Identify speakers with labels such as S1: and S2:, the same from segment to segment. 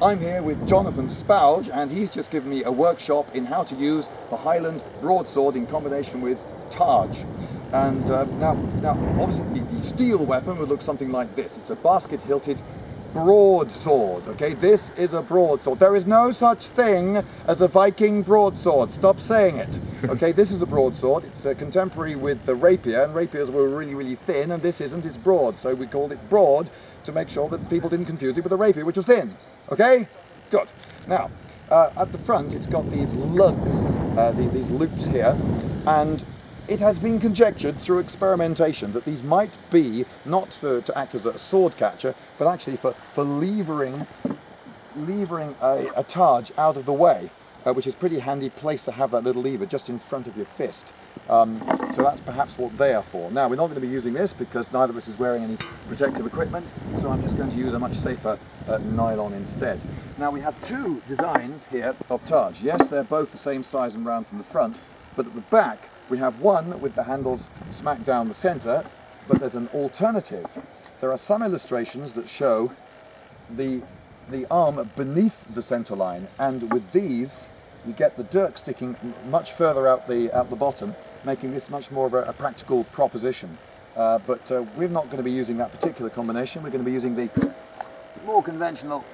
S1: I'm here with Jonathan Spouge, and he's just given me a workshop in how to use the Highland broadsword in combination with targe. And now obviously the steel weapon would look something like this. It's a basket-hilted broadsword. Okay, this is a broadsword. There is no such thing as a Viking broadsword. Stop saying it. Okay, this is a broadsword. It's contemporary with the rapier, and rapiers were really thin, and this isn't. It's broad, so we called it broad to make sure that people didn't confuse it with a rapier, which was thin. Okay, good. Now at the front, it's got these lugs, these loops here, and it has been conjectured through experimentation that these might be not to act as a sword catcher, but actually for levering a targe out of the way, which is a pretty handy place to have that little lever just in front of your fist. So that's perhaps what they are for. Now, we're not going to be using this because neither of us is wearing any protective equipment, so I'm just going to use a much safer nylon instead. Now, we have two designs here of targe. Yes, they're both the same size and round from the front, but at the back we have one with the handles smack down the center, but there's an alternative. There are some illustrations that show the arm beneath the center line, and with these you get the dirk sticking much further out the bottom, making this much more of a practical proposition. But we're not going to be using that particular combination. We're going to be using the more conventional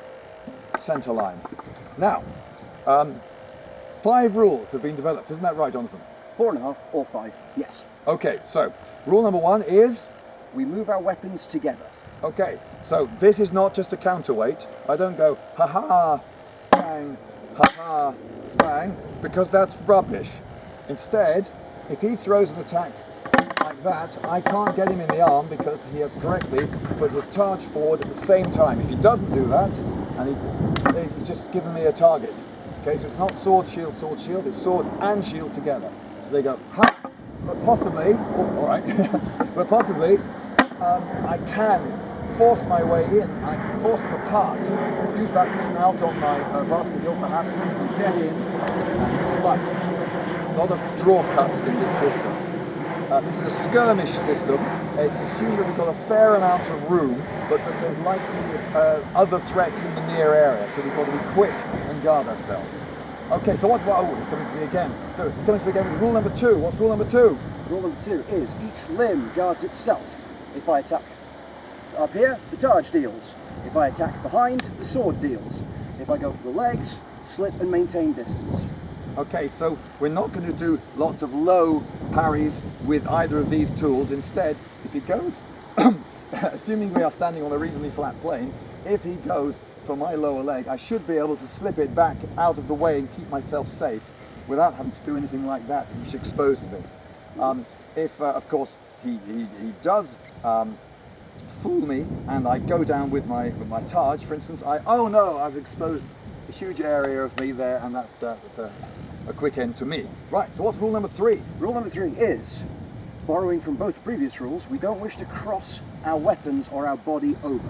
S1: center line. Now, 5 rules have been developed, isn't that right, Jonathan?
S2: 4.5 or 5, yes.
S1: Okay, so rule number 1 is?
S2: We move our weapons together.
S1: Okay, so this is not just a counterweight. I don't go ha-ha, spang, ha-ha, spang, because that's rubbish. Instead, if he throws an attack like that, I can't get him in the arm because he has correctly put his targe forward at the same time. If he doesn't do that, and he's just given me a target. Okay, so it's not sword, shield, it's sword and shield together. So they go, ha, but possibly, oh, all right, but possibly, I can force my way in, I can force them apart, use that snout on my basket hilt perhaps, and get in and slice. A lot of draw cuts in this system. This is a skirmish system. It's assumed that we've got a fair amount of room, but that there's likely other threats in the near area, so we've got to be quick and guard ourselves. Okay, so oh, it's coming to me again. So it's coming to me again with rule number 2. What's rule number 2?
S2: Rule number 2 is each limb guards itself. If I attack up here, the targe deals. If I attack behind, the sword deals. If I go for the legs, slip and maintain distance.
S1: Okay, so we're not going to do lots of low parries with either of these tools. Instead, if he goes, assuming we are standing on a reasonably flat plane, if he goes for my lower leg, I should be able to slip it back out of the way and keep myself safe without having to do anything like that, which exposes me. If, of course, he does fool me and I go down with my targe, for instance, oh no, I've exposed a huge area of me there, and that's a quick end to me. Right, so what's rule number 3?
S2: Rule number 3 is, borrowing from both previous rules, we don't wish to cross our weapons or our body over.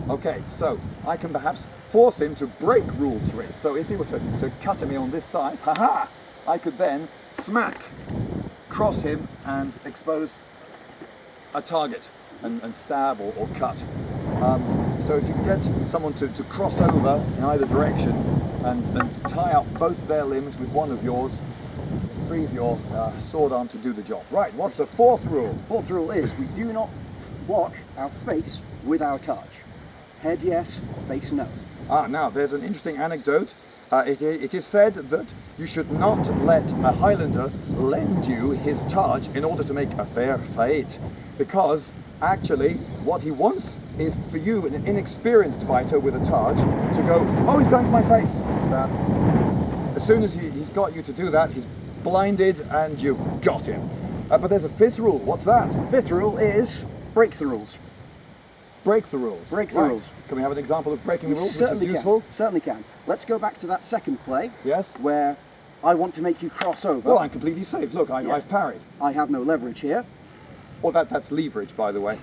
S1: Okay, so I can perhaps force him to break rule 3. So if he were to cut at me on this side, haha, I could then smack, cross him and expose a target and stab or cut. So if you can get someone to cross over in either direction and tie up both their limbs with one of yours, frees your sword arm to do the job. Right, what's the 4th rule?
S2: 4th rule is we do not block our face with our targe. Head yes, face no.
S1: Now there's an interesting anecdote. It is said that you should not let a Highlander lend you his targe in order to make a fair fight, because actually what he wants is for you, an inexperienced fighter with a targe, to go, oh, he's going for my face, stab. As soon as he's got you to do that, he's blinded and you've got him. But there's a 5th rule. What's that?
S2: 5th rule is break the rules.
S1: Break the rules.
S2: Break the rules.
S1: Can we have an example of breaking the rules,
S2: Certainly
S1: which is useful?
S2: Certainly can. Let's go back to that second play.
S1: Yes.
S2: Where I want to make you cross over.
S1: Well, I'm completely safe. Look, I've parried.
S2: I have no leverage here.
S1: Well, that's leverage, by the way.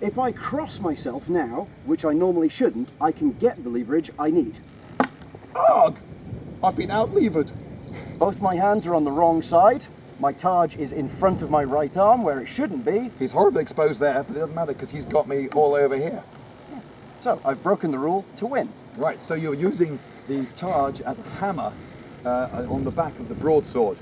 S2: If I cross myself now, which I normally shouldn't, I can get the leverage I need.
S1: Ugh! I've been out-levered.
S2: Both my hands are on the wrong side. My targe is in front of my right arm where it shouldn't be.
S1: He's horribly exposed there, but it doesn't matter because he's got me all over here.
S2: So I've broken the rule to win.
S1: Right, so you're using the targe as a hammer on the back of the broadsword.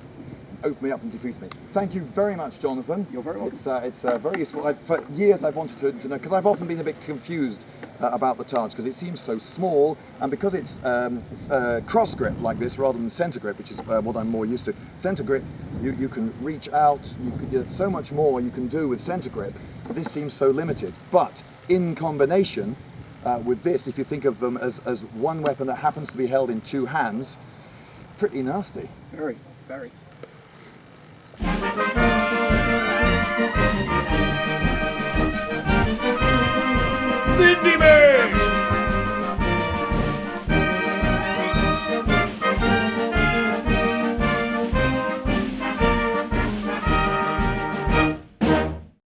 S1: Open me up and defeat me. Thank you very much, Jonathan.
S2: You're very welcome.
S1: It's very useful. For years I've wanted to know, because I've often been a bit confused about the targe, because it seems so small, and because it's cross grip like this rather than center grip, which is what I'm more used to. Center grip, you can reach out, there's so much more you can do with center grip, but this seems so limited. But in combination with this, if you think of them as one weapon that happens to be held in two hands, pretty nasty.
S2: Very, very.